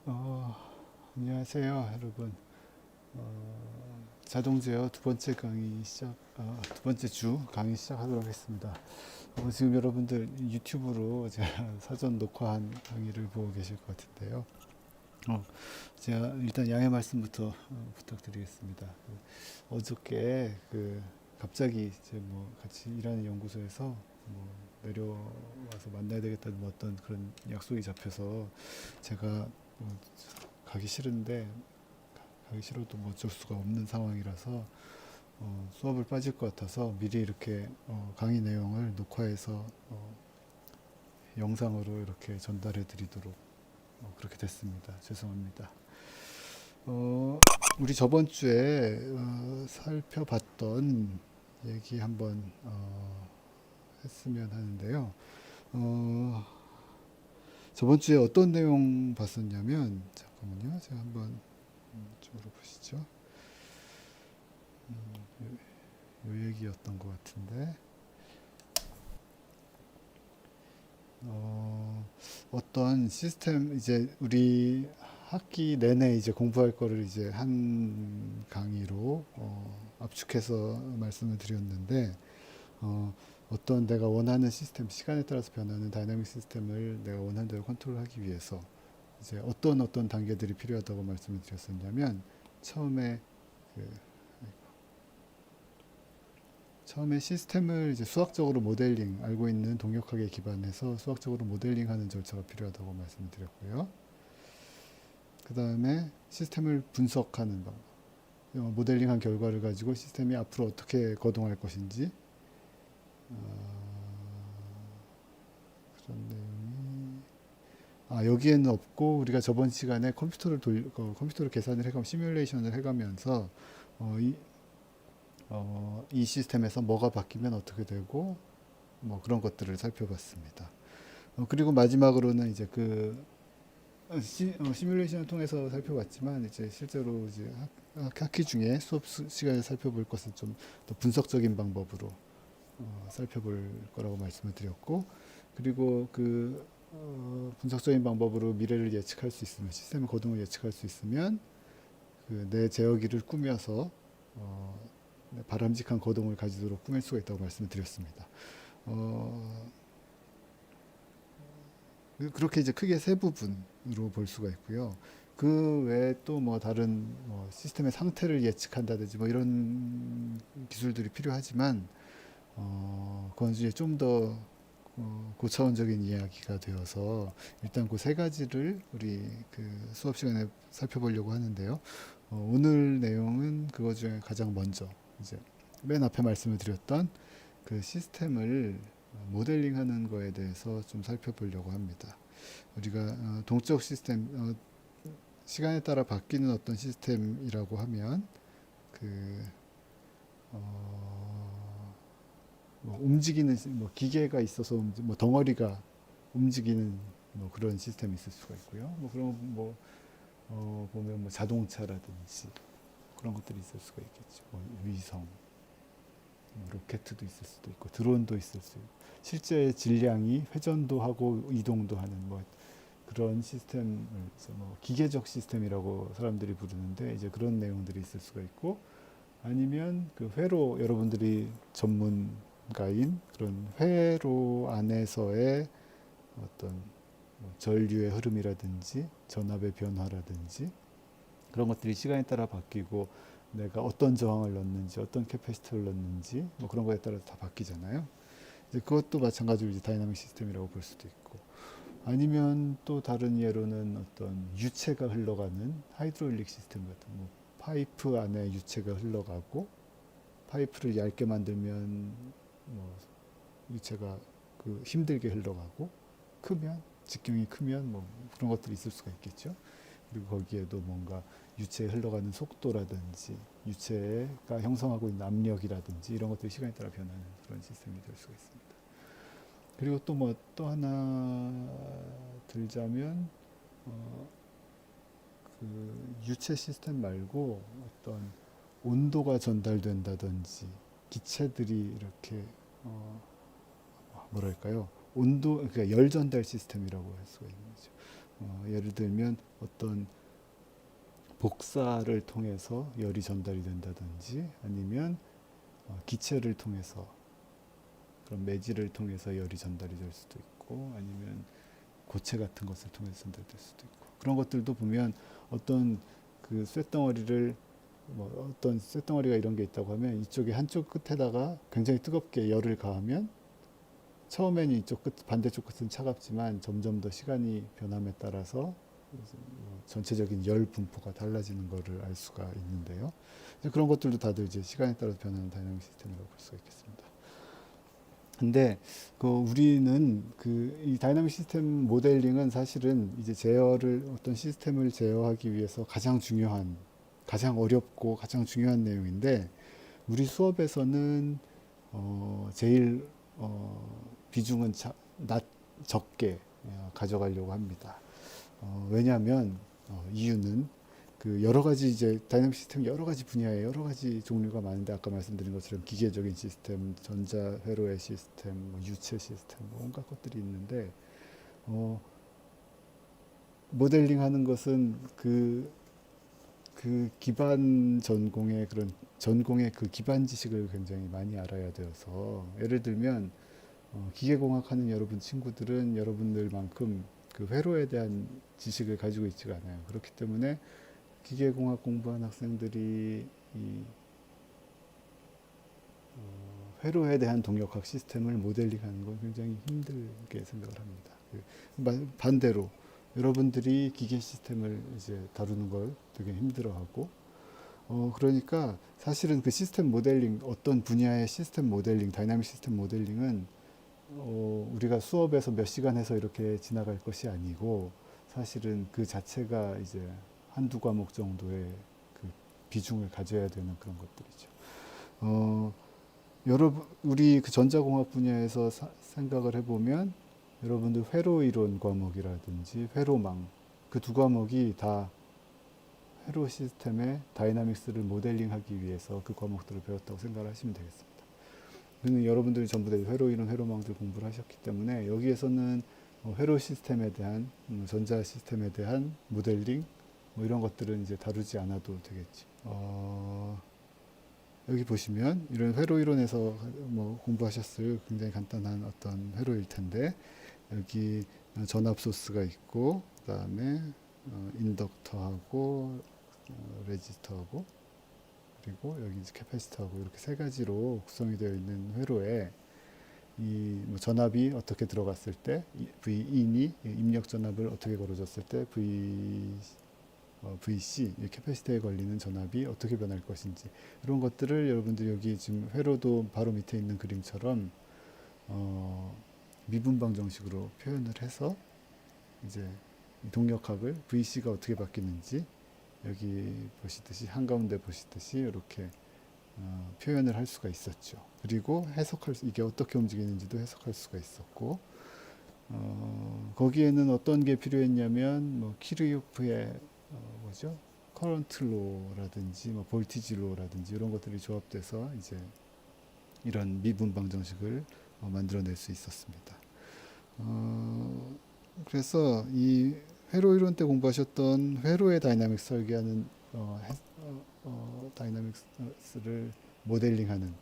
어, 안녕하세요, 여러분. 자동 제어 두 번째 주 강의 시작하도록 하겠습니다. 지금 여러분들 유튜브로 제가 사전 녹화한 강의를 보고 계실 것 같은데요. 제가 일단 양해 말씀부터 부탁드리겠습니다. 어저께 갑자기 이제 뭐 같이 일하는 연구소에서 뭐 내려와서 만나야 되겠다는 뭐 어떤 그런 약속이 잡혀서 제가 가기 싫은데 가기 싫어도 뭐 어쩔 수가 없는 상황이라서 수업을 빠질 것 같아서 미리 이렇게 강의 내용을 녹화해서 영상으로 이렇게 전달해 드리도록 그렇게 됐습니다. 죄송합니다. 우리 저번 주에 살펴봤던 얘기 한번 했으면 하는데요. 어, 저번 주에 어떤 내용 봤었냐면 잠깐만요. 제가 한번 이쪽으로 보시죠. 요 얘기였던 것 같은데 어떤 시스템 이제 우리 학기 내내 이제 공부할 거를 이제 한 강의로 압축해서 말씀을 드렸는데 어떤 내가 원하는 시스템 시간에 따라서 변하는 다이나믹 시스템을 내가 원하는 대로 컨트롤하기 위해서 이제 어떤 단계들이 필요하다고 말씀을 드렸었냐면 처음에 그 처음에 시스템을 이제 수학적으로 모델링, 알고 있는 동역학에 기반해서 수학적으로 모델링하는 절차가 필요하다고 말씀을 드렸고요. 그 다음에 시스템을 분석하는 방법, 모델링한 결과를 가지고 시스템이 앞으로 어떻게 거동할 것인지 그런 내용이 여기에는 없고 우리가 저번 시간에 컴퓨터로 계산을 해가면 시뮬레이션을 해가면서 어, 이, 이 시스템에서 뭐가 바뀌면 어떻게 되고 뭐 그런 것들을 살펴봤습니다. 그리고 마지막으로는 이제 시뮬레이션을 통해서 살펴봤지만 이제 실제로 이제 학기 중에 수업 시간에 살펴볼 것은 좀 더 분석적인 방법으로 살펴볼 거라고 말씀을 드렸고 그리고 분석적인 방법으로 미래를 예측할 수 있으면 시스템의 거동을 예측할 수 있으면 내 제어기를 꾸며서 바람직한 거동을 가지도록 꾸밀 수가 있다고 말씀을 드렸습니다. 그렇게 이제 크게 세 부분으로 볼 수가 있고요. 그 외에 또 뭐 다른 뭐 시스템의 상태를 예측한다든지 뭐 이런 기술들이 필요하지만 그건 이제 좀 더 고차원적인 이야기가 되어서 일단 그 세 가지를 우리 수업 시간에 살펴보려고 하는데요. 오늘 내용은 그거 중에 가장 먼저 이제 맨 앞에 말씀을 드렸던 그 시스템을 모델링하는 거에 대해서 좀 살펴보려고 합니다. 우리가 동적 시스템, 시간에 따라 바뀌는 어떤 시스템이라고 하면 그 뭐 움직이는 뭐 기계가 있어서 뭐 덩어리가 움직이는 뭐 그런 시스템이 있을 수가 있고요. 뭐 그런 뭐 보면 뭐 자동차라든지 그런 것들이 있을 수가 있겠죠. 뭐 위성, 뭐 로켓도 있을 수도 있고 드론도 있을 수 있고 실제 질량이 회전도 하고 이동도 하는 뭐 그런 시스템을 뭐 기계적 시스템이라고 사람들이 부르는데 이제 그런 내용들이 있을 수가 있고 아니면 그 회로 여러분들이 전문가인 그런 회로 안에서의 어떤 뭐 전류의 흐름이라든지 전압의 변화라든지 그런 것들이 시간에 따라 바뀌고 내가 어떤 저항을 넣는지 어떤 캐패시터를 넣는지 뭐 그런 거에 따라서 다 바뀌잖아요. 이제 그것도 마찬가지로 이제 다이나믹 시스템이라고 볼 수도 있고 아니면 또 다른 예로는 어떤 유체가 흘러가는 하이드롤릭 시스템 같은 뭐 파이프 안에 유체가 흘러가고 파이프를 얇게 만들면 뭐 유체가 힘들게 흘러가고 크면 직경이 크면 뭐 그런 것들이 있을 수가 있겠죠. 그리고 거기에도 뭔가 유체에 흘러가는 속도라든지 유체가 형성하고 있는 압력이라든지 이런 것들이 시간에 따라 변하는 그런 시스템이 될 수가 있습니다. 그리고 또 뭐 또 하나 들자면 어, 유체 시스템 말고 어떤 온도가 전달된다든지 기체들이 이렇게 뭐랄까요 온도 그러니까 열 전달 시스템이라고 할 수가 있는 거죠. 예를 들면 어떤 복사를 통해서 열이 전달이 된다든지 아니면 기체를 통해서 그런 매질을 통해서 열이 전달이 될 수도 있고 아니면 고체 같은 것을 통해서 전달될 수도 있고 그런 것들도 보면 어떤 그 쇳덩어리를 어떤 쇳덩어리가 이런 게 있다고 하면 이쪽에 한쪽 끝에다가 굉장히 뜨겁게 열을 가하면 처음에는 이쪽 끝 반대쪽 끝은 차갑지만 점점 더 시간이 변함에 따라서 전체적인 열 분포가 달라지는 것을 알 수가 있는데요. 그런 것들도 다들 이제 시간에 따라서 변하는 다이나믹 시스템이라고 볼 수가 있겠습니다. 근데 우리는 이 다이나믹 시스템 모델링은 사실은 이제 어떤 시스템을 제어하기 위해서 가장 중요한, 가장 어렵고 가장 중요한 내용인데 우리 수업에서는 제일 비중은 적게 가져가려고 합니다. 왜냐하면 이유는 여러 가지 이제 다이나믹 시스템 여러 가지 분야에 여러 가지 종류가 많은데 아까 말씀드린 것처럼 기계적인 시스템, 전자 회로의 시스템, 유체 시스템 온갖 것들이 있는데 모델링하는 것은 그 기반 전공의 그 기반 지식을 굉장히 많이 알아야 되어서 예를 들면 기계공학 하는 여러분 친구들은 여러분들만큼 그 회로에 대한 지식을 가지고 있지가 않아요. 그렇기 때문에 기계공학 공부한 학생들이 이 회로에 대한 동력학 시스템을 모델링하는 건 굉장히 힘들게 생각을 합니다. 반대로 여러분들이 기계 시스템을 이제 다루는 걸 되게 힘들어하고 그러니까 사실은 그 시스템 모델링 어떤 분야의 시스템 모델링 다이나믹 시스템 모델링은 우리가 수업에서 몇 시간 해서 이렇게 지나갈 것이 아니고 사실은 그 자체가 이제 한두 과목 정도의 그 비중을 가져야 되는 그런 것들이죠. 우리 그 전자공학 분야에서 생각을 해보면 여러분들 회로 이론 과목이라든지 회로망 그 두 과목이 다 회로 시스템의 다이나믹스를 모델링하기 위해서 그 과목들을 배웠다고 생각을 하시면 되겠습니다. 그러면 여러분들이 전부 다 회로 이론, 회로망들 공부를 하셨기 때문에 여기에서는 회로 시스템에 대한 전자 시스템에 대한 모델링 이런 것들은 이제 다루지 않아도 되겠지. 여기 보시면 이런 회로 이론에서 공부하셨을 굉장히 간단한 어떤 회로일 텐데 여기 전압 소스가 있고 그다음에 인덕터하고 레지스터하고 그리고 여기 캐패시터하고 이렇게 세 가지로 구성이 되어 있는 회로에 이 전압이 어떻게 들어갔을 때 V인이 입력 전압을 어떻게 걸어줬을 때 VC 캐패시터에 걸리는 전압이 어떻게 변할 것인지 이런 것들을 여러분들 여기 지금 회로도 바로 밑에 있는 그림처럼 미분방 정식으로 표현을 해서 이제 동력학을 VC가 어떻게 바뀌는지 여기 보시듯이 한가운데 보시듯이 이렇게 표현을 할 수가 있었죠. 그리고 이게 어떻게 움직이는지도 해석할 수가 있었고 거기에는 어떤 게 필요했냐면 키르요프의 커런트 로라든지 볼티지 로라든지 이런 것들이 조합돼서 이제 이런 미분방 정식을 만들어낼 수 있었습니다. 그래서 이 회로 이론 때 공부하셨던 회로의 다이나믹스 설계하는 다이나믹스를 모델링하는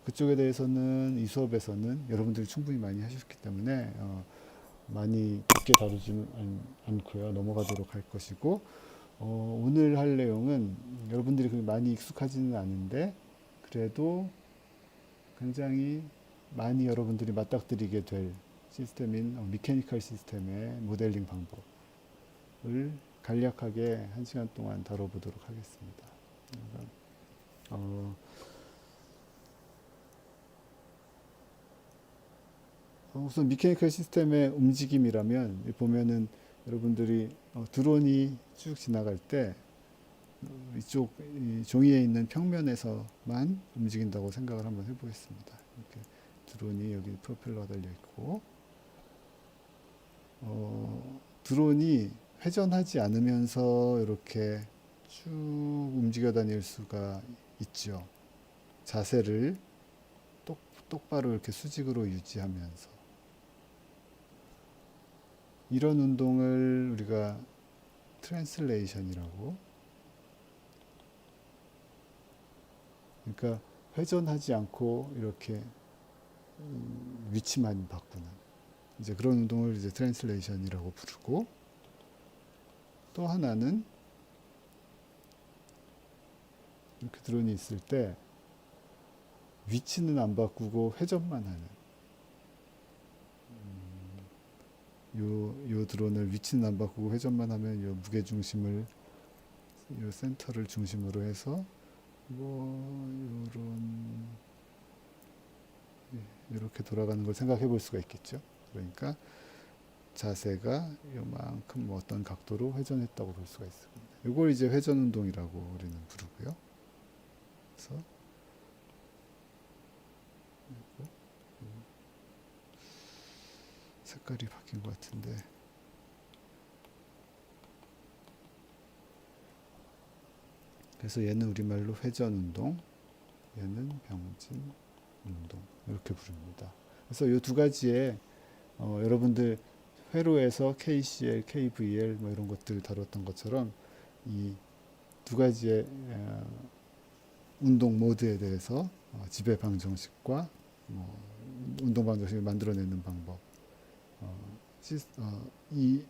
그쪽에 대해서는 이 수업에서는 여러분들이 충분히 많이 하셨기 때문에 많이 깊게 다루지는 않고요. 넘어가도록 할 것이고 오늘 할 내용은 여러분들이 많이 익숙하지는 않은데 그래도 굉장히 많이 여러분들이 맞닥뜨리게 될 시스템인 미케니컬 시스템의 모델링 방법을 간략하게 1시간 동안 다뤄보도록 하겠습니다. 우선 미케니컬 시스템의 움직임이라면 보면은 여러분들이 드론이 쭉 지나갈 때 이쪽 종이에 있는 평면에서만 움직인다고 생각을 한번 해보겠습니다. 이렇게 드론이 여기 프로펠러가 달려 있고 드론이 회전하지 않으면서 이렇게 쭉 움직여 다닐 수가 있죠. 자세를 똑바로 이렇게 수직으로 유지하면서 이런 운동을 우리가 트랜슬레이션이라고, 그러니까 회전하지 않고 이렇게 위치만 바꾸는 이제 그런 운동을 이제 트랜슬레이션이라고 부르고, 또 하나는 이렇게 드론이 있을 때 위치는 안 바꾸고 회전만 하는, 요 드론을 위치는 안 바꾸고 회전만 하면 요 무게 중심을, 요 센터를 중심으로 해서 뭐 요런 이렇게 돌아가는 걸 생각해 볼 수가 있겠죠. 그러니까 자세가 요만큼 뭐 어떤 각도로 회전했다고 볼 수가 있습니다. 이걸 이제 회전 운동이라고 우리는 부르고요. 그래서 색깔이 바뀐 것 같은데, 그래서 얘는 우리말로 회전 운동, 얘는 병진 운동 이렇게 부릅니다. 그래서 이 두 가지에 여러분들 회로에서 KCL, KVL 뭐 이런 것들 다뤘던 것처럼 이 두 가지의 운동 모드에 대해서 지배 방정식과 뭐 운동 방정식을 만들어내는 방법, 이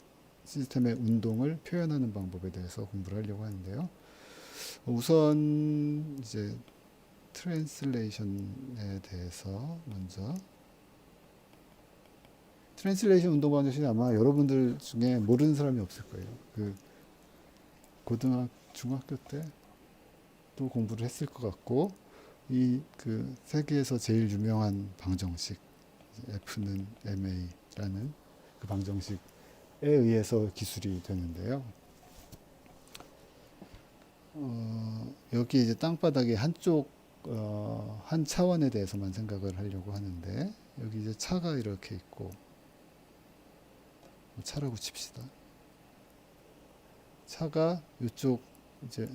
시스템의 운동을 표현하는 방법에 대해서 공부를 하려고 하는데요. 우선 이제 트랜슬레이션에 대해서 먼저, 트랜슬레이션 운동 방정식은 아마 여러분들 중에 모르는 사람이 없을 거예요. 그 중학교 때 또 공부를 했을 것 같고, 이 그 세계에서 제일 유명한 방정식 F는 ma라는 그 방정식에 의해서 기술이 되는데요. 여기 이제 땅바닥에 한쪽 한 차원에 대해서만 생각을 하려고 하는데, 여기 이제 차가 이렇게 있고, 차라고 칩시다. 차가 이쪽 이제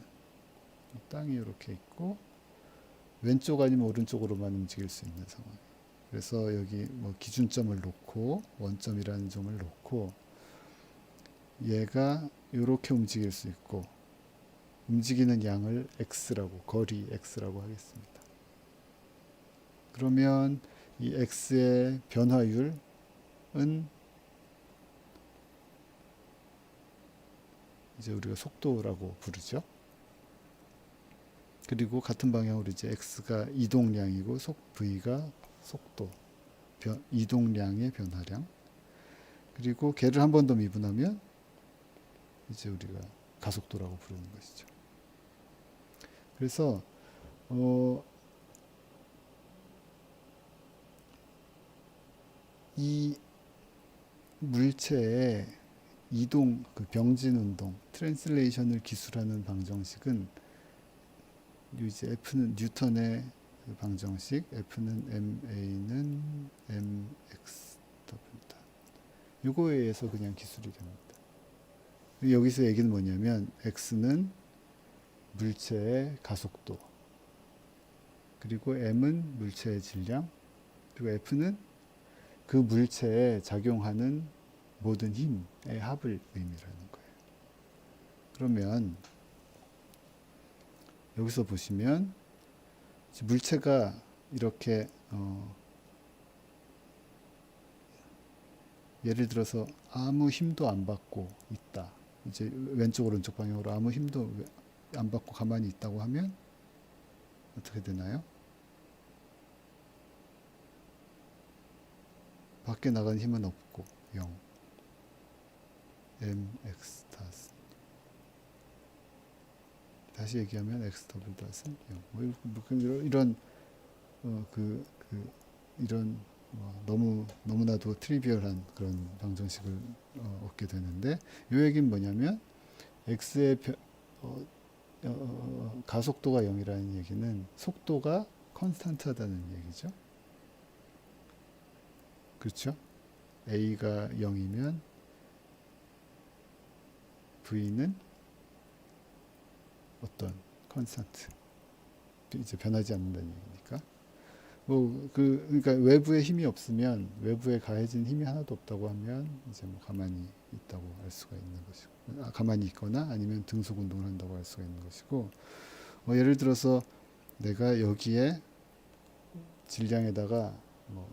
땅이 이렇게 있고, 왼쪽 아니면 오른쪽으로만 움직일 수 있는 상황. 그래서 여기 뭐 기준점을 놓고, 원점이라는 점을 놓고, 얘가 이렇게 움직일 수 있고, 움직이는 양을 x라고, 거리 x라고 하겠습니다. 그러면 이 x의 변화율은 이제 우리가 속도라고 부르죠. 그리고 같은 방향으로 이제 x가 이동량이고 v가 속도, 이동량의 변화량. 그리고 걔를 한 번 더 미분하면 이제 우리가 가속도라고 부르는 것이죠. 그래서 이 물체의 이동, 그 병진 운동, 트랜슬레이션을 기술하는 방정식은 이제 F는 뉴턴의 그 방정식, F는 ma는 mxw다. 요거에 의해서 그냥 기술이 됩니다. 여기서 얘기는 뭐냐면 x는 물체의 가속도, 그리고 m은 물체의 질량, 그리고 F는 그 물체에 작용하는 모든 힘의 합을 의미하는 거예요. 그러면 여기서 보시면 물체가 이렇게 예를 들어서 아무 힘도 안 받고 있다. 이제 왼쪽 오른쪽 방향으로 아무 힘도 안 받고 가만히 있다고 하면 어떻게 되나요? 밖에 나간 힘은 없고 0. mx 닷은, 다시 얘기하면 x 더블 닷은 0. 이런 이런 너무나도 트리비얼한 그런 방정식을 얻게 되는데, 이 얘기는 뭐냐면 x의 가속도가 0이라는 얘기는 속도가 컨스탄트하다는 얘기죠. 그렇죠? a가 0이면 v는 어떤 컨스탄트, 이제 변하지 않는다는 얘기니까. 그러니까 외부에 힘이 없으면, 외부에 가해진 힘이 하나도 없다고 하면 이제 뭐 가만히 있다고 할 수가 있는 것이고, 가만히 있거나 아니면 등속 운동을 한다고 할 수가 있는 것이고, 예를 들어서 내가 여기에 질량에다가 뭐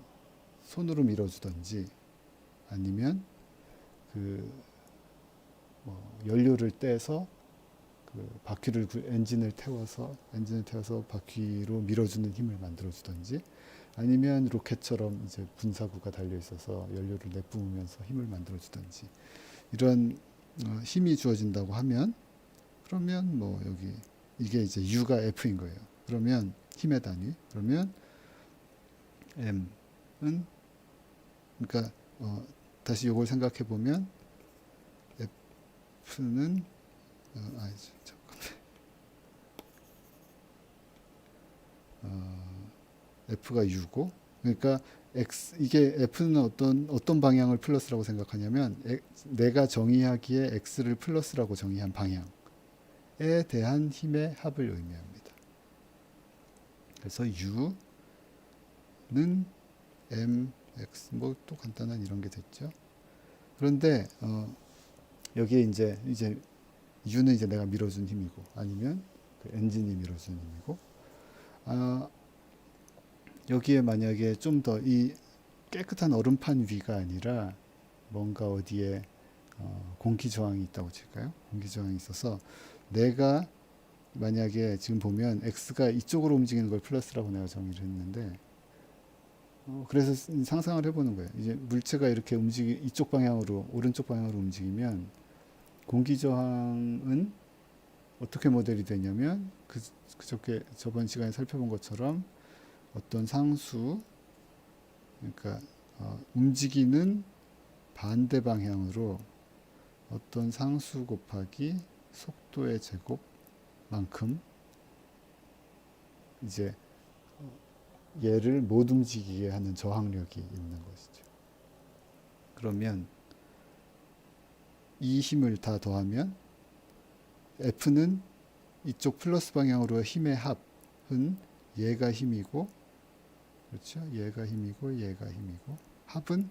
손으로 밀어주든지, 아니면 연료를 떼서 바퀴를 엔진을 태워서 바퀴로 밀어주는 힘을 만들어주든지, 아니면 로켓처럼 이제 분사구가 달려 있어서 연료를 내뿜으면서 힘을 만들어주든지, 이런 힘이 주어진다고 하면, 그러면 뭐 여기 이게 이제 U가 F인 거예요. 그러면 힘의 단위, 그러면 M은, 그러니까 다시 이걸 생각해 보면 F는 F가 U고, 그러니까 이게 F는 어떤 방향을 플러스라고 생각하냐면, 내가 정의하기에 X를 플러스라고 정의한 방향에 대한 힘의 합을 의미합니다. 그래서 U는 MX, 뭐 또 간단한 이런 게 됐죠. 그런데 여기에 이제 U는 이제 내가 밀어준 힘이고, 아니면 엔진이 밀어준 힘이고, 여기에 만약에 좀 더 이 깨끗한 얼음판 위가 아니라 뭔가 어디에 공기 저항이 있다고 칠까요? 공기 저항이 있어서 내가 만약에 지금 보면 X가 이쪽으로 움직이는 걸 플러스라고 내가 정의를 했는데, 그래서 상상을 해보는 거예요. 이제 물체가 이렇게 이쪽 방향으로, 오른쪽 방향으로 움직이면 공기 저항은 어떻게 모델이 되냐면, 그저께 저번 시간에 살펴본 것처럼 어떤 상수, 그러니까 움직이는 반대 방향으로 어떤 상수 곱하기 속도의 제곱만큼 이제 얘를 못 움직이게 하는 저항력이 있는 것이죠. 그러면 이 힘을 다 더하면 F는 이쪽 플러스 방향으로 힘의 합은 얘가 힘이고, 그렇죠? 얘가 힘이고 얘가 힘이고, 합은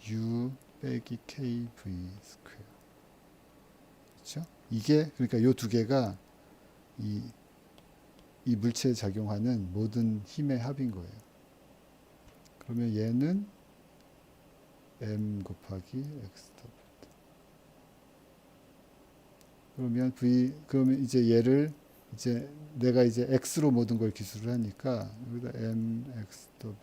U 빼기 KV 스퀘어. 그렇죠? 이게, 그러니까 요 두 개가 이 물체에 작용하는 모든 힘의 합인 거예요. 그러면 얘는 M 곱하기 X 더블. 그러면 이제 얘를 이제 내가 이제 X로 모든 걸 기술을 하니까, 여기다 MX 더블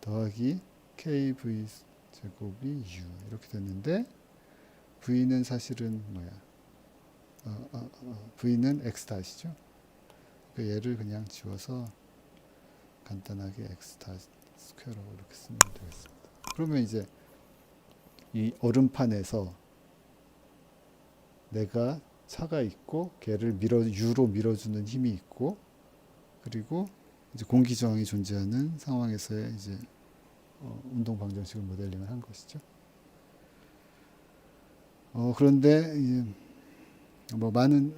더하기 KV 제곱이 U 이렇게 됐는데, V는 사실은 뭐야? V는 X 다시죠. 그러니까 얘를 그냥 지워서 간단하게 X 다 스퀘어라고 이렇게 쓰면 되겠습니다. 그러면 이제 이 얼음판에서 내가 차가 있고, 걔를 U로 밀어주는 힘이 있고, 그리고 이제 공기 저항이 존재하는 상황에서의 이제 운동 방정식을 모델링을 한 것이죠. 그런데 이제 뭐 많은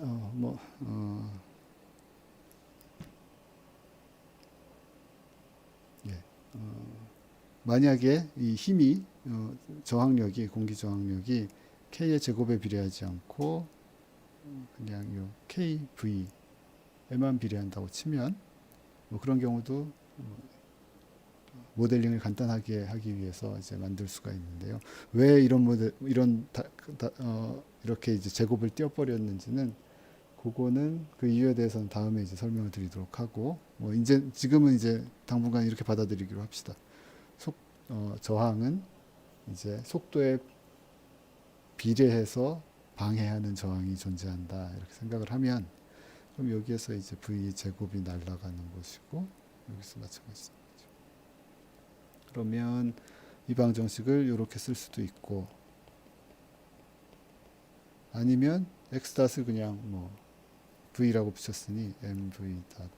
만약에 이 힘이 저항력이, 공기 저항력이 K의 제곱에 비례하지 않고 그냥 요 KV에만 비례한다고 치면, 뭐 그런 경우도 모델링을 간단하게 하기 위해서 이제 만들 수가 있는데요. 왜 이렇게 이제 제곱을 띄워버렸는지는, 그거는 그 이유에 대해서는 다음에 이제 설명을 드리도록 하고, 뭐 이제 지금은 이제 당분간 이렇게 받아들이기로 합시다. 저항은 이제 속도에 비례해서 방해하는 저항이 존재한다, 이렇게 생각을 하면, 그럼 여기에서 이제 V 제곱이 날아가는 것이고, 여기서 마찬가지입니다. 그러면 이 방정식을 이렇게 쓸 수도 있고, 아니면 X 닷을 그냥 뭐 V라고 붙였으니 MV 닷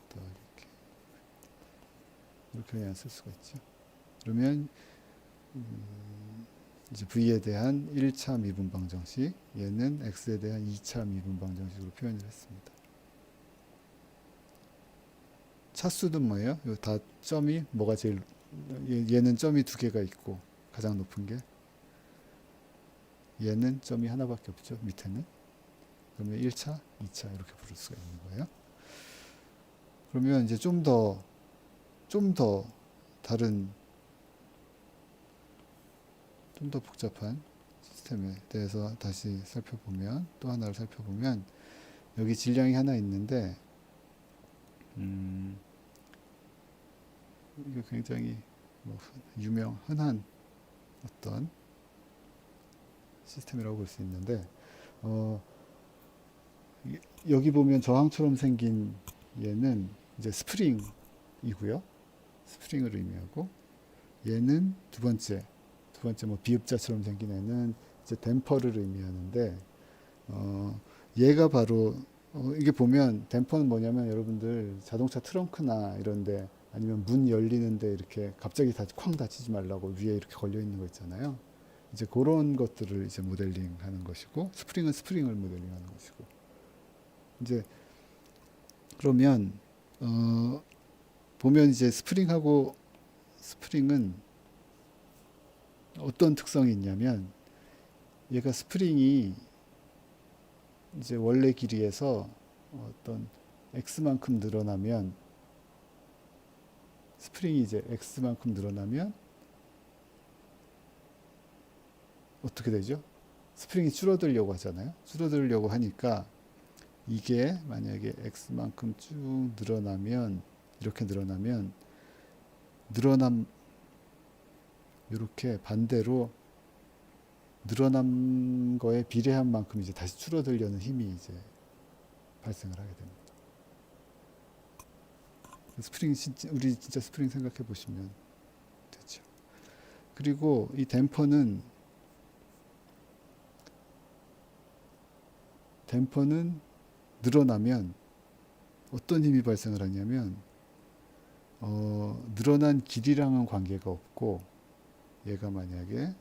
이렇게 그냥 쓸 수가 있죠. 그러면 이제 V에 대한 1차 미분 방정식, 얘는 X에 대한 2차 미분 방정식으로 표현을 했습니다. 차수는 뭐예요? 요 다 점이 뭐가 제일 얘는 점이 두 개가 있고 가장 높은 게 얘는 점이 하나밖에 없죠. 밑에는. 그러면 1차, 2차 이렇게 부를 수가 있는 거예요. 그러면 이제 좀 더 다른 좀 더 복잡한 시스템에 대해서 다시 살펴보면 또 하나를 살펴보면 여기 질량이 하나 있는데 이거 굉장히 뭐 흔한 어떤 시스템이라고 볼 수 있는데 여기 보면 저항처럼 생긴 얘는 이제 스프링이고요. 스프링을 의미하고 얘는 두 번째 뭐 비읍자처럼 생긴 애는 이제 댐퍼를 의미하는데 얘가 바로 이게 보면 댐퍼는 뭐냐면 여러분들 자동차 트렁크나 이런데 아니면 문 열리는데 이렇게 갑자기 쾅 닫히지 말라고 위에 이렇게 걸려 있는 거 있잖아요. 이제 그런 것들을 이제 모델링하는 것이고 스프링은 스프링을 모델링하는 것이고 이제 그러면 보면 이제 스프링은 어떤 특성이 있냐면 얘가 스프링이 이제 원래 길이에서 어떤 x만큼 늘어나면 스프링이 이제 x만큼 늘어나면 어떻게 되죠? 스프링이 줄어들려고 하잖아요. 줄어들려고 하니까 이게 만약에 x만큼 쭉 늘어나면 이렇게 늘어나면 이렇게 반대로 늘어난 거에 비례한 만큼 이제 다시 줄어들려는 힘이 이제 발생을 하게 됩니다. 스프링 우리 진짜 스프링 생각해 보시면 되죠. 그리고 이 댐퍼는 늘어나면 어떤 힘이 발생을 하냐면 늘어난 길이랑은 관계가 없고 얘가 만약에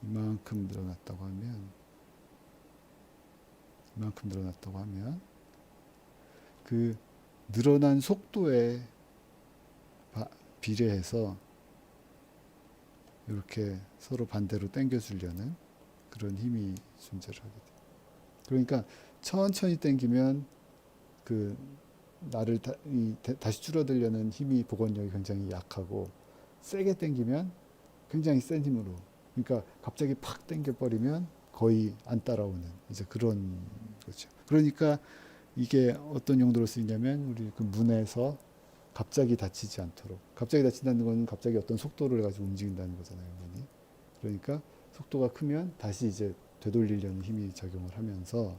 이만큼 늘어났다고 하면 그 늘어난 속도에 비례해서 이렇게 서로 반대로 당겨주려는 그런 힘이 존재를 하게 돼요. 그러니까 천천히 당기면 그 나를 다시 줄어들려는 힘이 복원력이 굉장히 약하고 세게 당기면 굉장히 센 힘으로 그러니까 갑자기 팍 당겨버리면 거의 안 따라오는 이제 그런 거죠. 그러니까 이게 어떤 용도로 쓰이냐면 우리 그 문에서 갑자기 닫히지 않도록 갑자기 닫힌다는 건 갑자기 어떤 속도를 가지고 움직인다는 거잖아요. 문이. 그러니까 속도가 크면 다시 이제 되돌리려는 힘이 작용을 하면서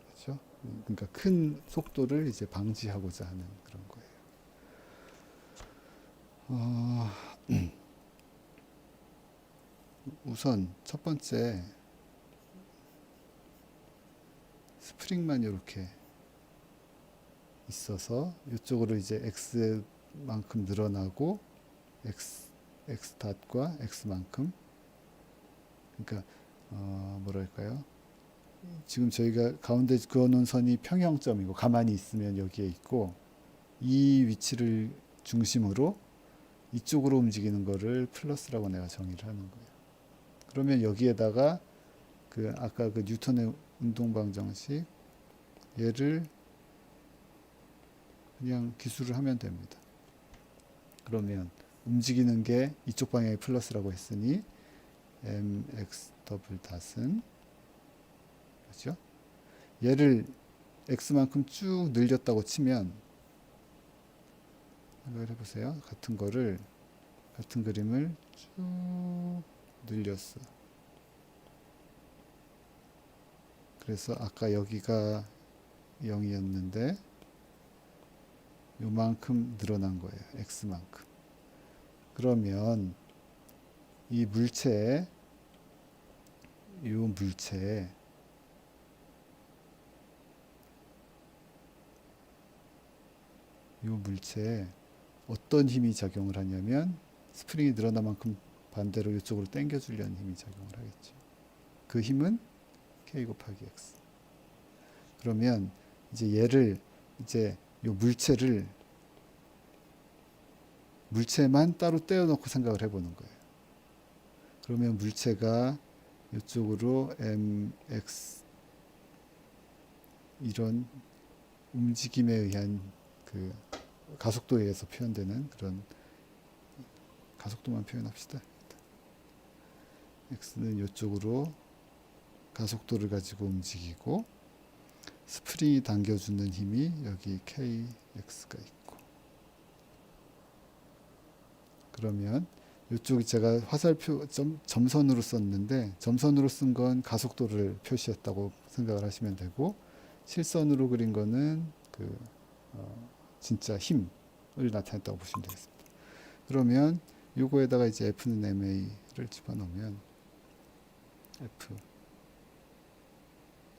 그렇죠? 그러니까 큰 속도를 이제 방지하고자 하는 그런 거예요. 우선 첫 번째 스프링만 이렇게 있어서 이쪽으로 이제 x만큼 늘어나고 x 닷과 x만큼 그러니까 뭐랄까요? 지금 저희가 가운데 그어놓은 선이 평형점이고 가만히 있으면 여기에 있고 이 위치를 중심으로 이쪽으로 움직이는 거를 플러스라고 내가 정의를 하는 거예요. 그러면 여기에다가 아까 그 뉴턴의 운동방정식 얘를 그냥 기술을 하면 됩니다. 그러면 움직이는 게 이쪽 방향의 플러스라고 했으니 mx 더블 닷은 그렇죠? 얘를 x만큼 쭉 늘렸다고 치면 생각을 해보세요. 같은 그림을 쭉 늘렸어. 그래서 아까 여기가 0이었는데 요만큼 늘어난 거예요. x만큼. 그러면 이 물체에 어떤 힘이 작용을 하냐면 스프링이 늘어난 만큼 반대로 이쪽으로 당겨주려는 힘이 작용을 하겠죠. 그 힘은 K 곱하기 X. 그러면 이제 얘를 이제 요 물체만 따로 떼어놓고 생각을 해보는 거예요. 그러면 물체가 이쪽으로 mx 이런 움직임에 의한 그 가속도에 의해서 표현되는 그런 가속도만 표현합시다. x는 이쪽으로 가속도를 가지고 움직이고 스프링이 당겨주는 힘이 여기 kx가 있고 그러면 이쪽이 제가 화살표 점선으로 썼는데 점선으로 쓴 건 가속도를 표시했다고 생각을 하시면 되고 실선으로 그린 거는 그 진짜 힘을 나타냈다고 보시면 되겠습니다. 그러면 요거에다가 이제 F는 MA를 집어넣으면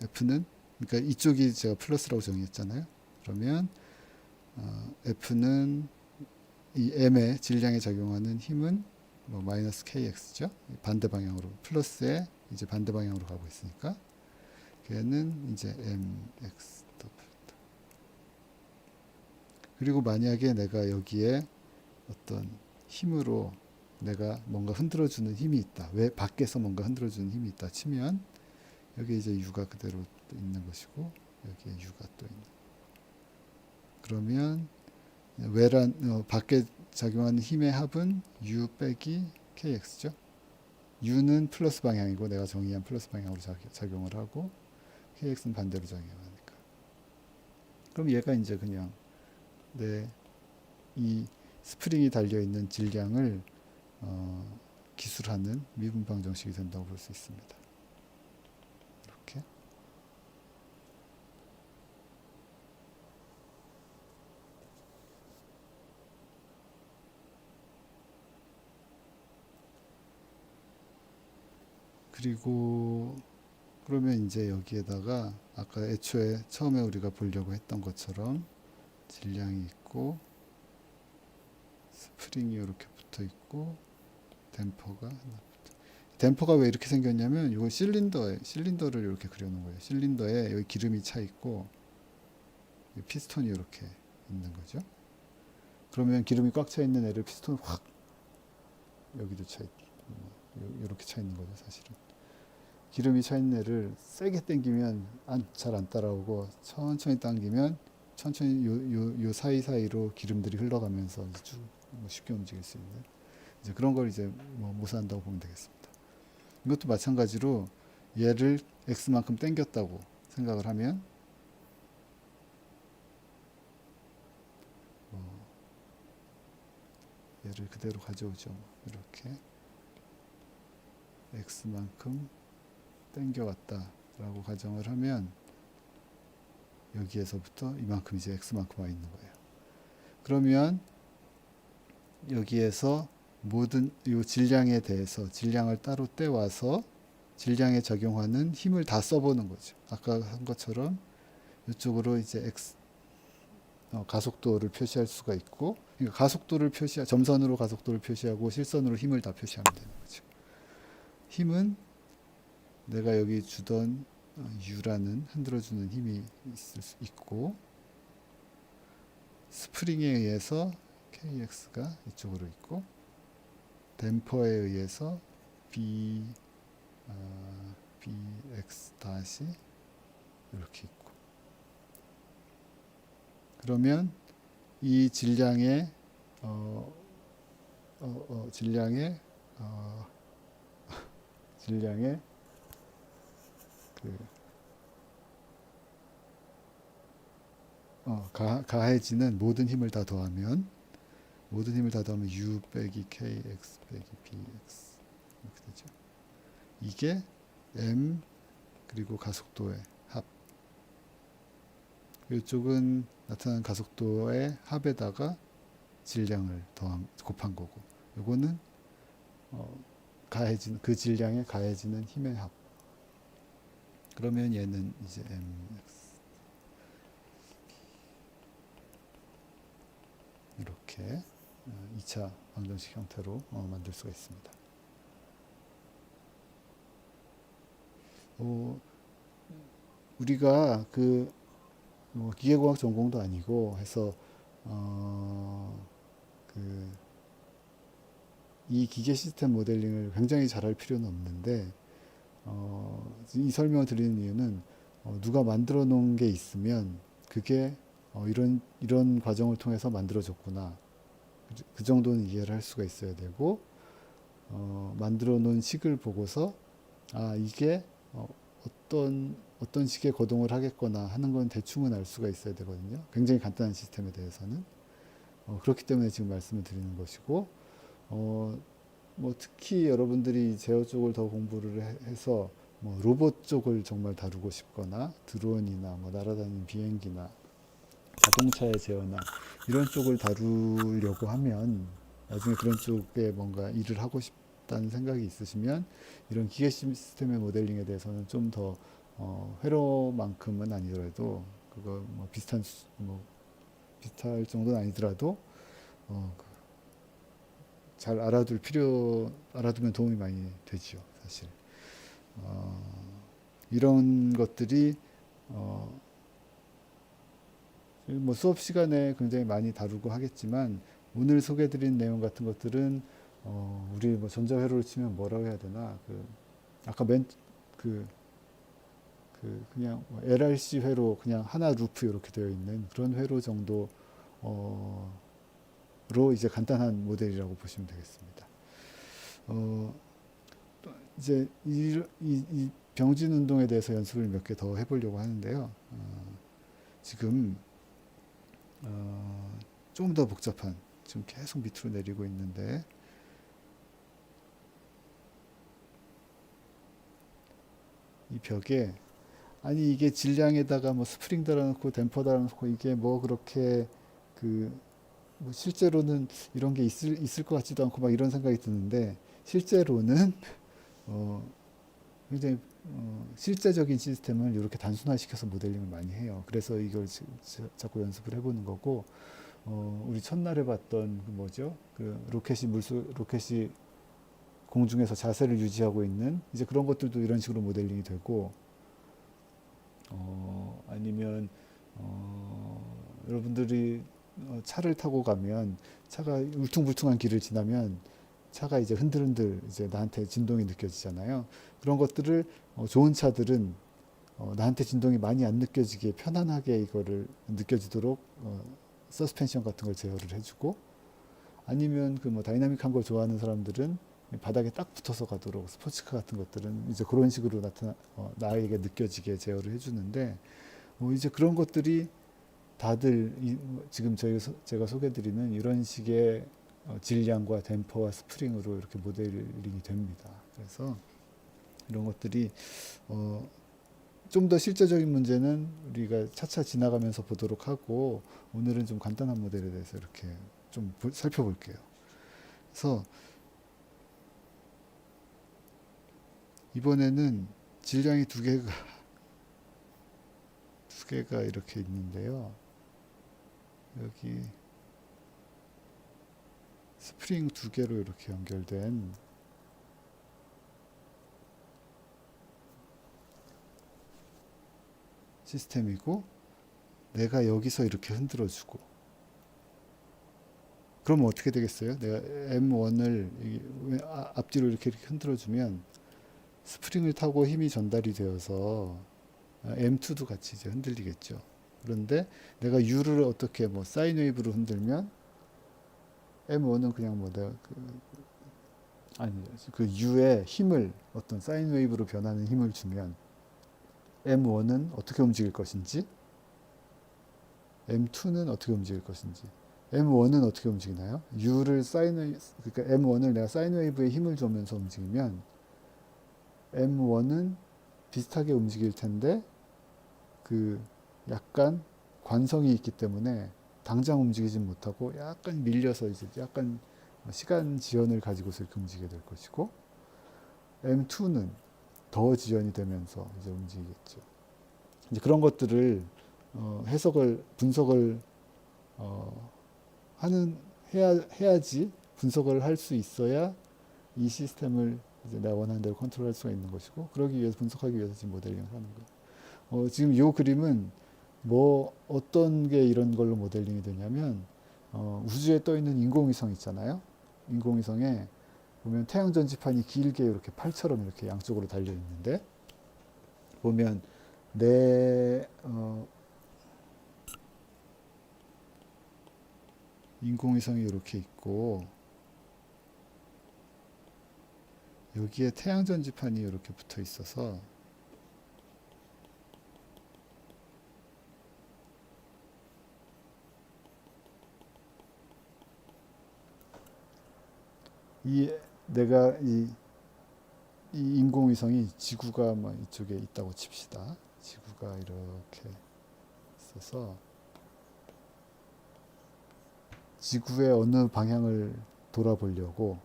F는 그러니까 이쪽이 제가 플러스라고 정의했잖아요. 그러면 F는 이 M의 질량에 작용하는 힘은 뭐 마이너스 KX죠. 반대 방향으로 플러스에 이제 반대 방향으로 가고 있으니까 걔는 이제 MX 그리고 만약에 내가 여기에 어떤 힘으로 내가 뭔가 흔들어주는 힘이 있다. 왜 밖에서 뭔가 흔들어주는 힘이 있다 치면 여기 이제 U가 그대로 있는 것이고 여기에 U가 또 있는. 그러면 밖에 작용하는 힘의 합은 U 빼기 KX죠. U는 플러스 방향이고 내가 정의한 플러스 방향으로 작용을 하고 KX는 반대로 작용하니까. 그럼 얘가 이제 그냥 이 스프링이 달려있는 질량을 기술하는 미분방 정식이 된다고 볼 수 있습니다. 이렇게. 그리고 그러면 이제 여기에다가 아까 애초에 처음에 우리가 보려고 했던 것처럼 질량이 있고 스프링이 이렇게 붙어 있고 댐퍼가 왜 이렇게 생겼냐면 이거 실린더를 이렇게 그려놓은 거예요. 실린더에 여기 기름이 차 있고 피스톤이 이렇게 있는 거죠. 그러면 기름이 꽉 차 있는 애를 피스톤을 확 여기도 이렇게 차 있는 거죠. 사실은 기름이 차 있는 애를 세게 당기면 잘 안 따라오고 천천히 당기면 천천히 요 사이사이로 기름들이 흘러가면서 쭉 쉽게 움직일 수 있는 이제 그런 걸 이제 모사한다고 보면 되겠습니다. 이것도 마찬가지로 얘를 x만큼 당겼다고 생각을 하면 얘를 그대로 가져오죠. 이렇게 x만큼 당겨왔다라고 가정을 하면 여기에서부터 이만큼 이제 x만큼 와 있는 거예요. 그러면 여기에서 모든 이 질량에 대해서 질량을 따로 떼와서 질량에 적용하는 힘을 다 써보는 거죠. 아까 한 것처럼 이쪽으로 이제 가속도를 표시할 수가 있고, 그러니까 점선으로 가속도를 표시하고 실선으로 힘을 다 표시하면 되는 거죠. 힘은 내가 여기 주던 U라는 흔들어주는 힘이 있을 수 있고, 스프링에 의해서 KX가 이쪽으로 있고, 댐퍼에 의해서 BX 다시 이렇게 있고. 그러면 이 질량의 가해지는 모든 힘을 다 더하면 U 빼기 KX 빼기 BX 이렇게 되죠. 이게 M 그리고 가속도의 합. 이쪽은 나타나는 가속도의 합에다가 질량을 곱한 거고, 요거는 그 질량에 가해지는 힘의 합. 그러면 얘는 이제 MX 이렇게 2차 방정식 형태로 만들 수가 있습니다. 우리가 뭐 기계공학 전공도 아니고 해서 그 이 기계 시스템 모델링을 굉장히 잘할 필요는 없는데 이 설명을 드리는 이유는 누가 만들어 놓은 게 있으면 그게 이런 과정을 통해서 만들어졌구나. 그 정도는 이해를 할 수가 있어야 되고 만들어 놓은 식을 보고서 아 이게 어떤 식의 거동을 하겠거나 하는 건 대충은 알 수가 있어야 되거든요. 굉장히 간단한 시스템에 대해서는 그렇기 때문에 지금 말씀을 드리는 것이고 뭐 특히 여러분들이 제어 쪽을 더 공부를 해서 뭐 로봇 쪽을 정말 다루고 싶거나 드론이나 뭐 날아다니는 비행기나 자동차의 제어나 이런 쪽을 다루려고 하면 나중에 그런 쪽에 뭔가 일을 하고 싶다는 생각이 있으시면 이런 기계 시스템의 모델링에 대해서는 좀 더 회로만큼은 아니더라도 그거 뭐 비슷할 정도는 아니더라도 잘 알아두면 도움이 많이 되지요, 사실. 이런 것들이 뭐 수업 시간에 굉장히 많이 다루고 하겠지만 오늘 소개드린 내용 같은 것들은 우리 뭐 전자회로를 치면 뭐라고 해야 되나 아까 그냥 LRC 회로 그냥 하나 루프 이렇게 되어 있는 그런 회로 정도 로 이제 간단한 모델이라고 보시면 되겠습니다. 이제 이 병진 운동에 대해서 연습을 몇 개 더 해보려고 하는데요. 지금 좀 더 복잡한 지금 계속 밑으로 내리고 있는데 이 벽에 아니 이게 질량에다가 뭐 스프링 달아놓고 댐퍼 달아놓고 이게 뭐 그렇게 뭐 실제로는 이런 게 있을 것 같지도 않고 막 이런 생각이 드는데 실제로는 굉장히 실제적인 시스템을 이렇게 단순화시켜서 모델링을 많이 해요. 그래서 이걸 자꾸 연습을 해보는 거고 우리 첫날에 봤던 로켓이 공중에서 자세를 유지하고 있는 이제 그런 것들도 이런 식으로 모델링이 되고 아니면 여러분들이 차를 타고 가면 차가 울퉁불퉁한 길을 지나면 차가 이제 흔들흔들 이제 나한테 진동이 느껴지잖아요. 그런 것들을 좋은 차들은 나한테 진동이 많이 안 느껴지게 편안하게 이거를 느껴지도록 서스펜션 같은 걸 제어를 해주고 아니면 뭐 다이나믹한 걸 좋아하는 사람들은 바닥에 딱 붙어서 가도록 스포츠카 같은 것들은 이제 그런 식으로 나에게 느껴지게 제어를 해주는데 이제 그런 것들이 다들 지금 제가 소개드리는 이런 식의 질량과 댐퍼와 스프링으로 이렇게 모델링이 됩니다. 그래서 이런 것들이 좀 더 실제적인 문제는 우리가 차차 지나가면서 보도록 하고 오늘은 좀 간단한 모델에 대해서 이렇게 좀 살펴볼게요. 그래서 이번에는 질량이 두 개가 이렇게 있는데요. 여기 스프링 두 개로 이렇게 연결된 시스템이고 내가 여기서 이렇게 흔들어주고 그러면 어떻게 되겠어요? 내가 M1을 앞뒤로 이렇게 흔들어주면 스프링을 타고 힘이 전달이 되어서 M2도 같이 이제 흔들리겠죠. 그런데 내가 U를 어떻게 뭐 사인 웨이브로 흔들면 M1은 그냥 뭐 내가 그 U에 힘을 어떤 사인 웨이브로 변하는 힘을 주면 M1은 어떻게 움직일 것인지 M2는 어떻게 움직일 것인지 M1은 어떻게 움직이나요? 그러니까 M1을 내가 사인 웨이브에 힘을 주면서 움직이면 M1은 비슷하게 움직일 텐데 약간 관성이 있기 때문에 당장 움직이진 못하고 약간 밀려서 이제 약간 시간 지연을 가지고서 이렇게 움직이게 될 것이고 M2는 더 지연이 되면서 이제 움직이겠죠. 이제 그런 것들을 분석을 해야지 분석을 할 수 있어야 이 시스템을 이제 내가 원하는 대로 컨트롤할 수가 있는 것이고 그러기 위해서 분석하기 위해서 지금 모델링을 하는 거예요. 지금 이 그림은 뭐 어떤 게 이런 걸로 모델링이 되냐면 우주에 떠 있는 인공위성 있잖아요. 인공위성에 보면 태양 전지판이 길게 이렇게 팔처럼 이렇게 양쪽으로 달려 있는데 보면 내 인공위성이 이렇게 있고 여기에 태양 전지판이 이렇게 붙어 있어서 이 내가 이 인공위성이 지구가 뭐 이쪽에 있다고 칩시다. 지구가 이렇게 있어서 지구의 어느 방향을 돌아보려고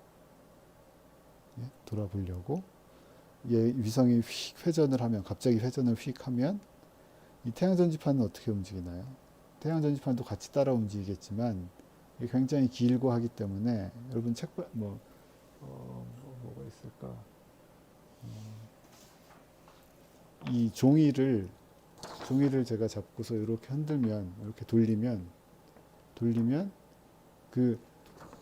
얘 위성이 휙 회전을 하면 갑자기 회전을 휙 하면 이 태양 전지판은 어떻게 움직이나요? 태양 전지판도 같이 따라 움직이겠지만 이게 굉장히 길고 하기 때문에 여러분 뭐가 있을까? 이 종이를 제가 잡고서 이렇게 흔들면 이렇게 돌리면 그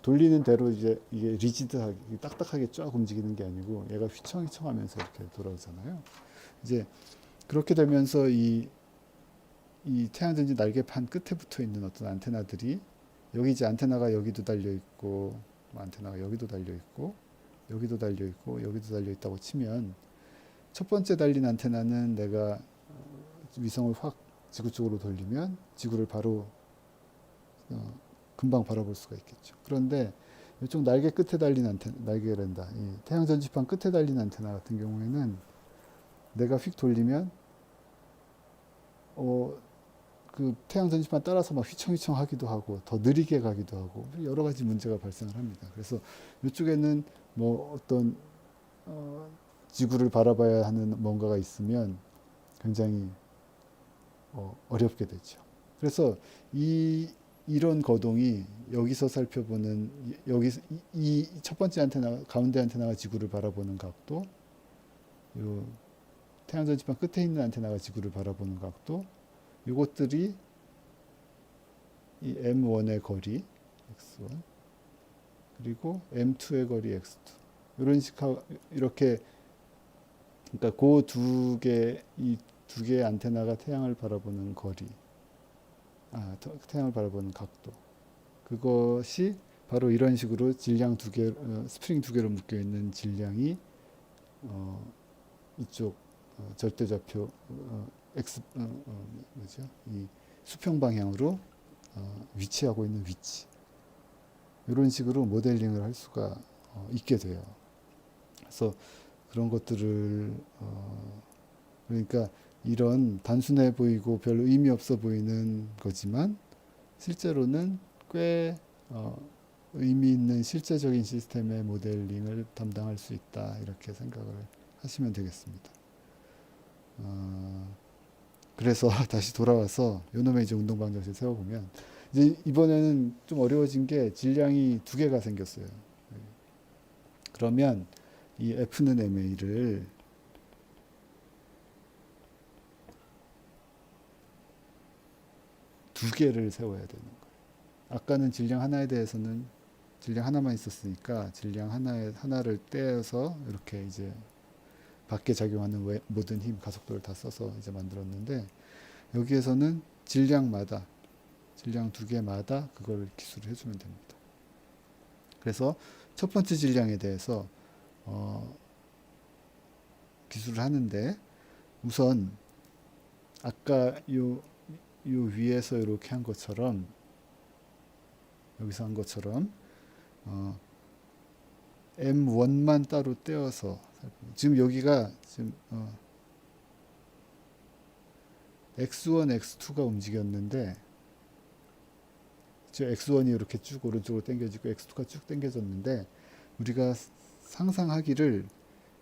돌리는 대로 이제 이게 리지드하게 딱딱하게 쫙 움직이는 게 아니고 얘가 휘청휘청하면서 이렇게 돌아오잖아요. 이제 그렇게 되면서 이 태양전지 날개판 끝에 붙어 있는 어떤 안테나들이 여기 이제 안테나가 여기도 달려 있고 안테나가 여기도 달려 있고 여기도 달려 있고 여기도 달려 있다고 치면 첫 번째 달린 안테나는 내가 위성을 확 지구 쪽으로 돌리면 지구를 바로 금방 바라볼 수가 있겠죠. 그런데 이쪽 날개 끝에 달린 날개란다. 이 태양 전지판 끝에 달린 안테나 같은 경우에는 내가 휙 돌리면 그 태양 전지판 따라서 막 휘청휘청 하기도 하고 더 느리게 가기도 하고 여러 가지 문제가 발생을 합니다. 그래서 이쪽에는 뭐 어떤 지구를 바라봐야 하는 뭔가가 있으면 굉장히 어렵게 되죠. 그래서 이런 거동이 여기서 살펴보는 여기 이 첫 번째 안테나 가운데 안테나가 지구를 바라보는 각도, 요 태양 전지판 끝에 있는 안테나가 지구를 바라보는 각도, 이것들이 이 M1의 거리 x1 그리고 M2의 거리 x2 이런 이렇게 그러니까 이 두 개의 안테나가 태양을 바라보는 거리, 태양을 바라보는 각도, 그것이 바로 이런 식으로 질량 스프링 두 개로 묶여 있는 질량이 이쪽 절대좌표 x 뭐죠? 이 수평 방향으로 위치하고 있는 위치. 이런 식으로 모델링을 할 수가 있게 돼요. 그래서 그런 것들을 그러니까 이런 단순해 보이고 별로 의미 없어 보이는 거지만 실제로는 꽤 의미 있는 실제적인 시스템의 모델링을 담당할 수 있다 이렇게 생각을 하시면 되겠습니다. 그래서 다시 돌아와서 요놈의 이제 운동 방정식을 세워보면 이제 이번에는 좀 어려워진 게 질량이 두 개가 생겼어요. 그러면 이 F는 MA를 두 개를 세워야 되는 거예요. 아까는 질량 하나에 대해서는 질량 하나만 있었으니까 질량 하나를 떼어서 이렇게 이제 밖에 작용하는 모든 힘, 가속도를 다 써서 이제 만들었는데 여기에서는 질량 두 개마다 그걸 기술을 해주면 됩니다. 그래서 첫 번째 질량에 대해서 기술을 하는데 우선 아까 요 위에서 이렇게 한 것처럼 여기서 한 것처럼 M1만 따로 떼어서 지금 여기가 지금 X1, X2가 움직였는데 저 X1이 이렇게 쭉 오른쪽으로 당겨지고 X2가 쭉 당겨졌는데 우리가 상상하기를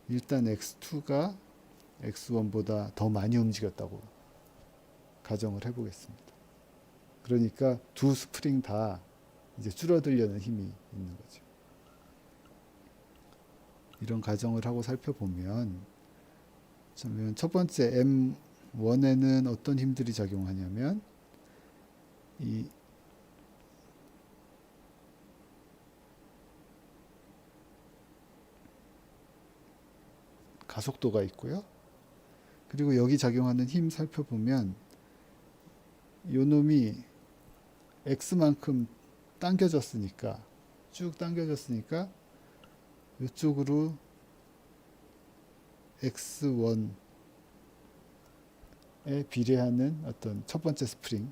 일단 X2가 X1보다 더 많이 움직였다고 가정을 해보겠습니다. 그러니까 두 스프링 다 이제 줄어들려는 힘이 있는 거죠. 이런 가정을 하고 살펴보면 첫 번째 원에는 어떤 힘들이 작용하냐면 이 가속도가 있고요. 그리고 여기 작용하는 힘 살펴보면 요 놈이 x만큼 당겨졌으니까 쭉 당겨졌으니까 이쪽으로 x1에 비례하는 어떤 첫 번째 스프링,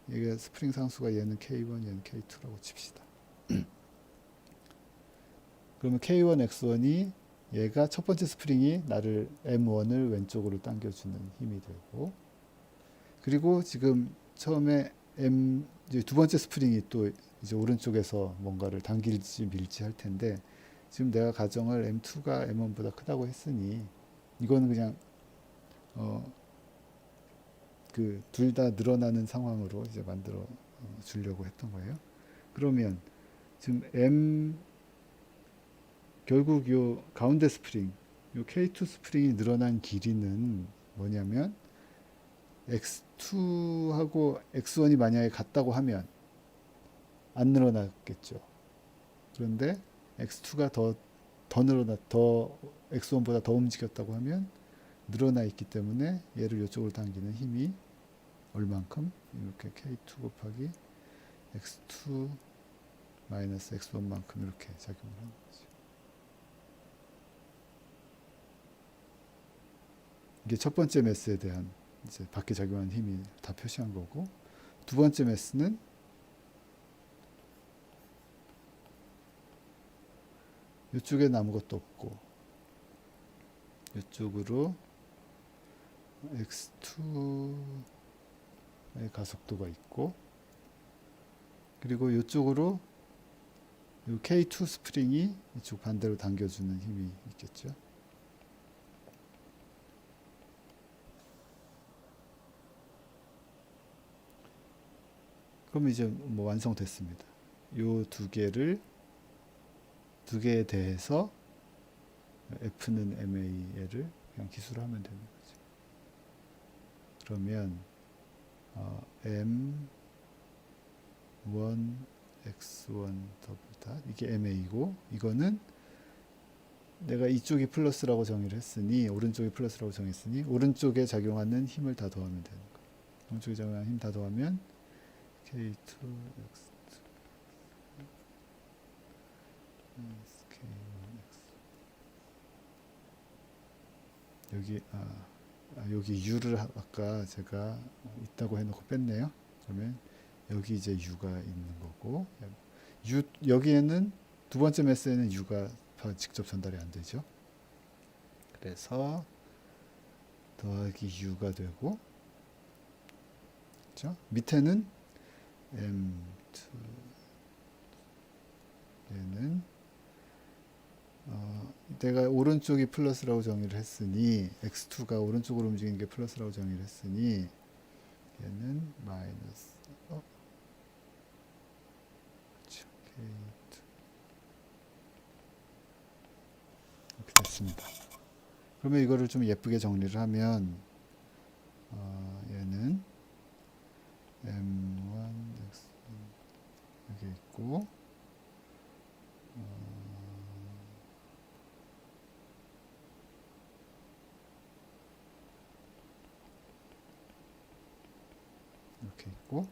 이게 스프링 상수가 얘는 K1, 얘는 K2라고 칩시다. 그러면 K1, X1이 얘가 첫 번째 스프링이 나를 M1을 왼쪽으로 당겨주는 힘이 되고, 그리고 지금 처음에 이제 두 번째 스프링이 또 이제 오른쪽에서 뭔가를 당길지 밀지 할 텐데, 지금 내가 가정을 M2가 M1보다 크다고 했으니 이거는 그냥 그 둘 다 늘어나는 상황으로 이제 만들어 주려고 했던 거예요. 그러면 지금 결국 요 가운데 스프링, 요 K2 스프링이 늘어난 길이는 뭐냐면 X2하고 X1이 만약에 같다고 하면 안 늘어났겠죠. 그런데 X2가 더 X1보다 더 움직였다고 하면 늘어나 있기 때문에 얘를 이쪽으로 당기는 힘이 얼만큼? 이렇게 K2 곱하기 X2 마이너스 X1만큼 이렇게 작용을 하는 거죠. 이게 첫 번째 매스에 대한 이제 밖에 작용하는 힘이 다 표시한 거고, 두 번째 매스는 이쪽에는 아무것도 없고 이쪽으로 X2의 가속도가 있고, 그리고 이쪽으로 이 K2 스프링이 이쪽 반대로 당겨주는 힘이 있겠죠. 그럼 이제 뭐 완성됐습니다. 이 두 개에 대해서 F는 MA를 그냥 기술하면 되는 거죠. 그러면 M1 X1 더블 닷, 이게 MA고, 이거는 내가 이쪽이 플러스라고 정의를 했으니, 오른쪽이 플러스라고 정했으니 오른쪽에 작용하는 힘을 다 더하면 되는 거예요. 오른쪽에 작용하는 힘 다 더하면 K2 X2 K1 X 여기 여기 U를 아까 제가 있다고 해놓고 뺐네요. 그러면 여기 이제 U가 있는 거고, 여기에는 두 번째 매스에는 U가 직접 전달이 안 되죠. 그래서 더하기 U가 되고, 그렇죠? 밑에는 M2, 얘는 내가 오른쪽이 플러스라고 정의를 했으니, X2가 오른쪽으로 움직이는 게 플러스라고 정의를 했으니 얘는 마이너스 그렇죠. K2 이렇게 됐습니다. 그러면 이거를 좀 예쁘게 정리를 하면 얘는 M1 X1 여기 있고, 이렇게 있고,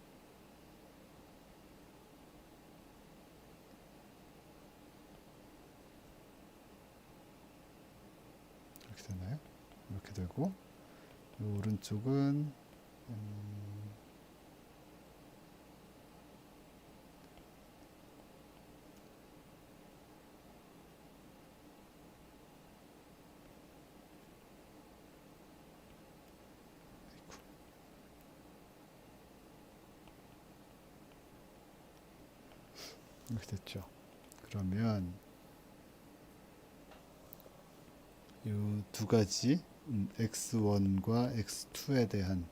이렇게 되나요? 이렇게 되고, 이 오른쪽은 이렇게 됐죠. 그러면 이 두 가지 X1과 X2에 대한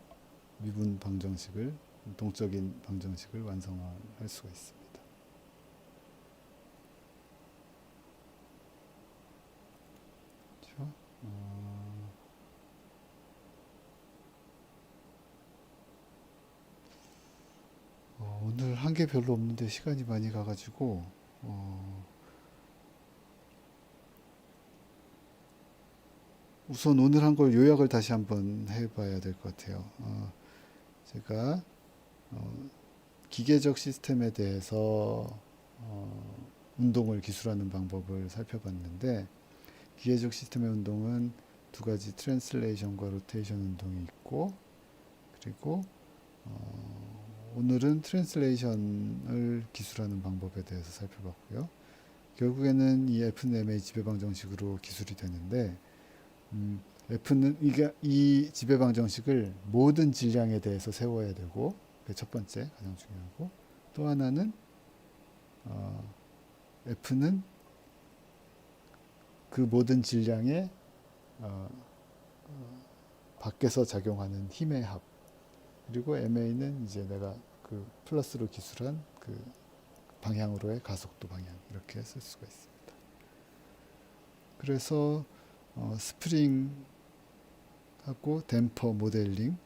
미분 방정식을, 동적인 방정식을 완성할 수가 있습니다. 그렇죠? 한 게 별로 없는데 시간이 많이 가가지고 우선 오늘 한 걸 요약을 다시 한번 해봐야 될 것 같아요. 제가 기계적 시스템에 대해서 운동을 기술하는 방법을 살펴봤는데, 기계적 시스템의 운동은 두 가지 트랜슬레이션과 로테이션 운동이 있고, 그리고 오늘은 트랜슬레이션을 기술하는 방법에 대해서 살펴봤고요. 결국에는 이 F는 MA 지배방 정식으로 기술이 되는데, F는 이 지배방 정식을 모든 질량에 대해서 세워야 되고, 그게 첫 번째 가장 중요하고, 또 하나는 F는 그 모든 질량에 밖에서 작용하는 힘의 합, 그리고 MA는 이제 내가 그 플러스로 기술한 그 방향으로의 가속도 방향, 이렇게 쓸 수가 있습니다. 그래서 스프링하고 댐퍼 모델링에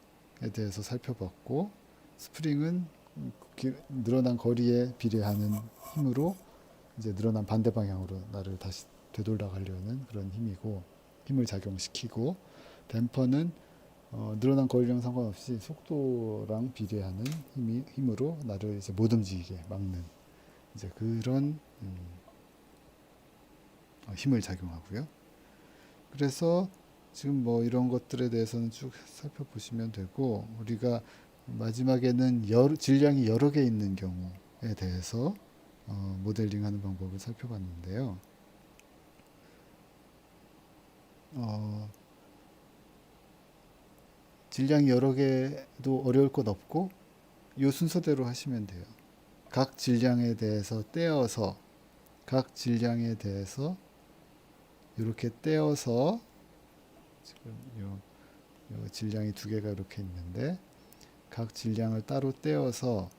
대해서 살펴봤고, 스프링은 늘어난 거리에 비례하는 힘으로 이제 늘어난 반대 방향으로 나를 다시 되돌아 가려는 그런 힘이고, 힘을 작용시키고, 댐퍼는 늘어난 거리랑 상관없이 속도랑 비례하는 힘으로 나를 이제 못 움직이게 막는 이제 그런 힘을 작용하고요. 그래서 지금 뭐 이런 것들에 대해서는 쭉 살펴보시면 되고, 우리가 마지막에는 질량이 여러 개 있는 경우에 대해서 모델링하는 방법을 살펴봤는데요. 질량이 여러 개도 어려울 것 없고, 이 순서대로 하시면 돼요. 각 질량에 대해서 떼어서, 각 질량에 대해서 이렇게 떼어서, 지금 요 질량이 두 개가 이렇게 있는데, 각 질량을 따로 떼어서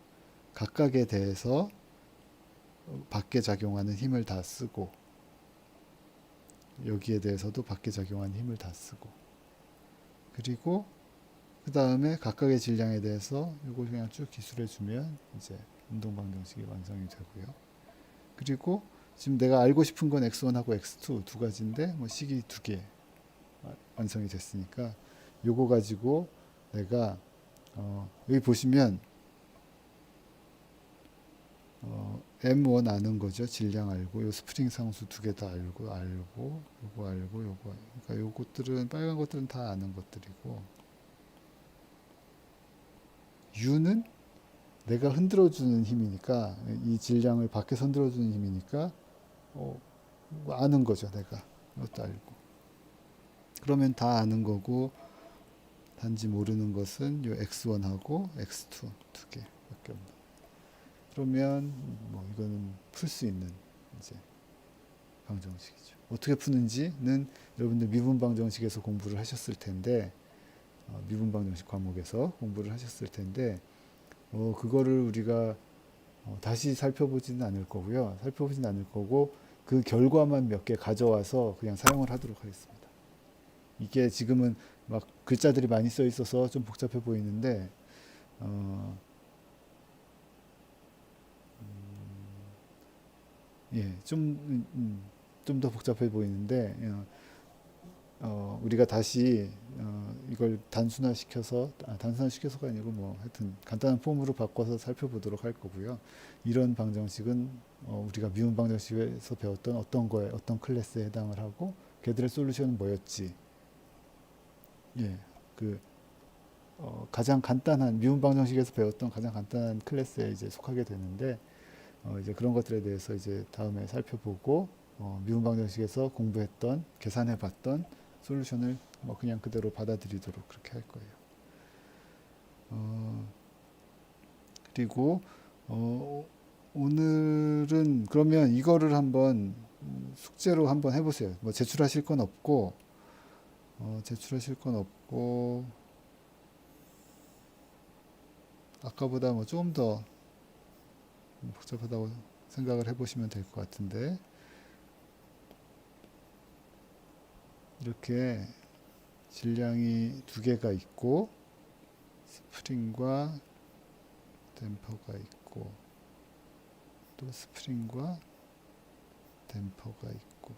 각각에 대해서 밖에 작용하는 힘을 다 쓰고, 여기에 대해서도 밖에 작용하는 힘을 다 쓰고, 그리고 그 다음에 각각의 질량에 대해서 이걸 그냥 쭉 기술해 주면 이제 운동방 정식이 완성이 되고요. 그리고 지금 내가 알고 싶은 건 X1하고 X2 두 가지인데, 뭐 식이 두 개 완성이 됐으니까 요거 가지고 내가 여기 보시면 M1 아는 거죠. 질량 알고, 요 스프링 상수 두 개 다 알고, 요거 알고, 요거. 그러니까 요것들은, 빨간 것들은 다 아는 것들이고, U는 내가 흔들어주는 힘이니까, 이 질량을 밖에서 흔들어주는 힘이니까, 아는 거죠, 내가. 이것도 알고. 그러면 다 아는 거고, 단지 모르는 것은 요 X1하고 X2 두 개밖에 없는. 그러면 뭐 이거는 풀 수 있는 이제 방정식이죠. 어떻게 푸는지는 여러분들 미분 방정식에서 공부를 하셨을 텐데, 미분 방정식 과목에서 공부를 하셨을 텐데, 그거를 우리가 다시 살펴보지는 않을 거고요. 살펴보지는 않을 거고, 그 결과만 몇 개 가져와서 그냥 사용을 하도록 하겠습니다. 이게 지금은 막 글자들이 많이 써 있어서 좀 복잡해 보이는데, 예, 좀 더 복잡해 보이는데, 우리가 다시 이걸 단순화시켜서가 아니고 뭐 하여튼 간단한 폼으로 바꿔서 살펴보도록 할 거고요. 이런 방정식은 우리가 미분 방정식에서 배웠던 어떤 거에, 어떤 클래스에 해당을 하고, 걔들의 솔루션은 뭐였지? 예, 그 가장 간단한 미분 방정식에서 배웠던 가장 간단한 클래스에 이제 속하게 되는데, 이제 그런 것들에 대해서 이제 다음에 살펴보고, 미분 방정식에서 공부했던, 계산해봤던 솔루션을 뭐 그냥 그대로 받아들이도록 그렇게 할 거예요. 그리고 오늘은 그러면 이거를 한번 숙제로 한번 해보세요. 뭐 제출하실 건 없고, 아까보다 뭐 좀 더 복잡하다고 생각을 해보시면 될 것 같은데, 이렇게 질량이 두 개가 있고, 스프링과 댐퍼가 있고, 또 스프링과 댐퍼가 있고,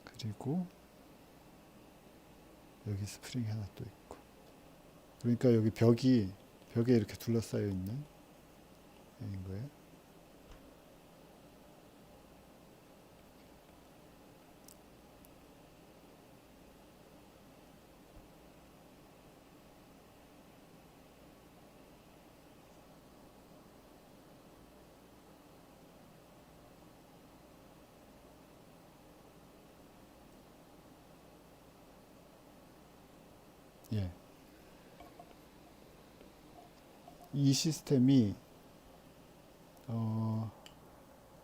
그리고 여기 스프링이 하나 또 있고, 그러니까 여기 벽에 이렇게 둘러싸여 있는 인 거예요. 예. 이 시스템이 어,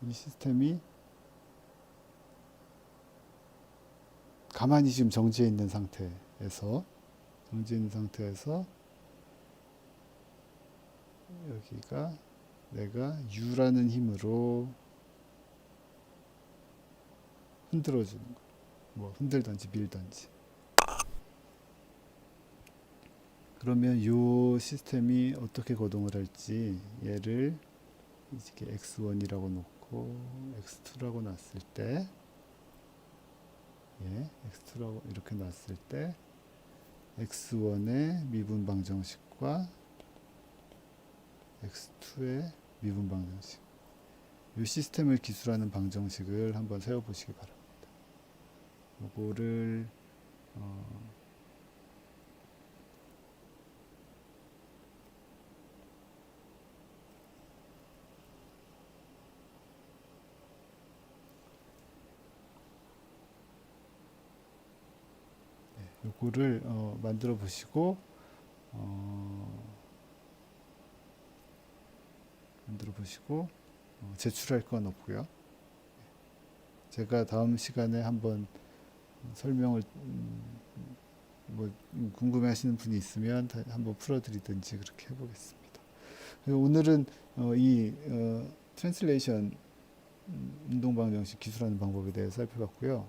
이 시스템이 가만히 지금 정지해 있는 상태에서 여기가 내가 U라는 힘으로 흔들어주는 거. 뭐 흔들든지 밀든지. 그러면 이 시스템이 어떻게 거동을 할지 얘를 이렇게 x1이라고 놓고 x2라고 놨을 때, x2라고 이렇게 놨을 때 x1의 미분 방정식과 x2의 미분 방정식, 이 시스템을 기술하는 방정식을 한번 세워보시기 바랍니다. 요거를 요거를 만들어 보시고 제출할 건 없고요. 제가 다음 시간에 한번 설명을 뭐 궁금해하시는 분이 있으면 한번 풀어드리든지 그렇게 해보겠습니다. 오늘은 이 트랜슬레이션 운동 방정식 기술하는 방법에 대해 살펴봤고요.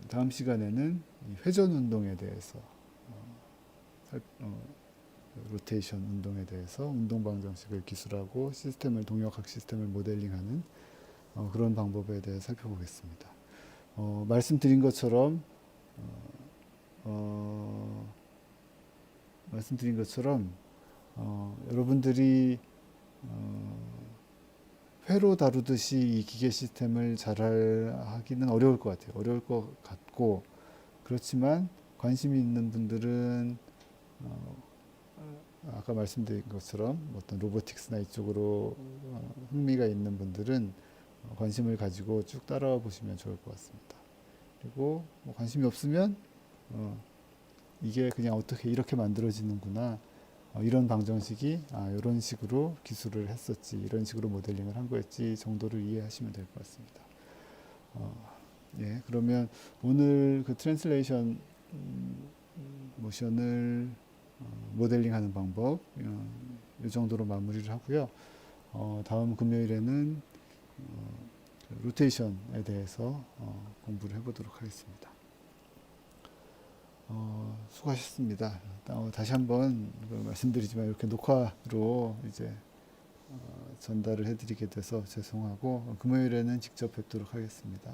다음 시간에는 회전 운동에 대해서 로테이션 운동에 대해서 운동 방정식을 기술하고 시스템을 동력학 시스템을 모델링하는 그런 방법에 대해 살펴보겠습니다. 말씀드린 것처럼 여러분들이 회로 다루듯이 이 기계 시스템을 잘 하기는 어려울 것 같아요. 어려울 것 같고, 그렇지만 관심이 있는 분들은 아까 말씀드린 것처럼 어떤 로보틱스나 이쪽으로 흥미가 있는 분들은 관심을 가지고 쭉 따라와 보시면 좋을 것 같습니다. 그리고 뭐 관심이 없으면 이게 그냥 어떻게 이렇게 만들어지는구나, 이런 방정식이 이런 식으로 기술을 했었지, 이런 식으로 모델링을 한 거였지 정도를 이해하시면 될 것 같습니다. 그러면 오늘 그 트랜슬레이션 모션을 모델링하는 방법 이 정도로 마무리를 하고요. 다음 금요일에는 로테이션에 대해서 공부를 해보도록 하겠습니다. 수고하셨습니다. 다시 한번 말씀드리지만 이렇게 녹화로 이제 전달을 해드리게 돼서 죄송하고 금요일에는 직접 뵙도록 하겠습니다.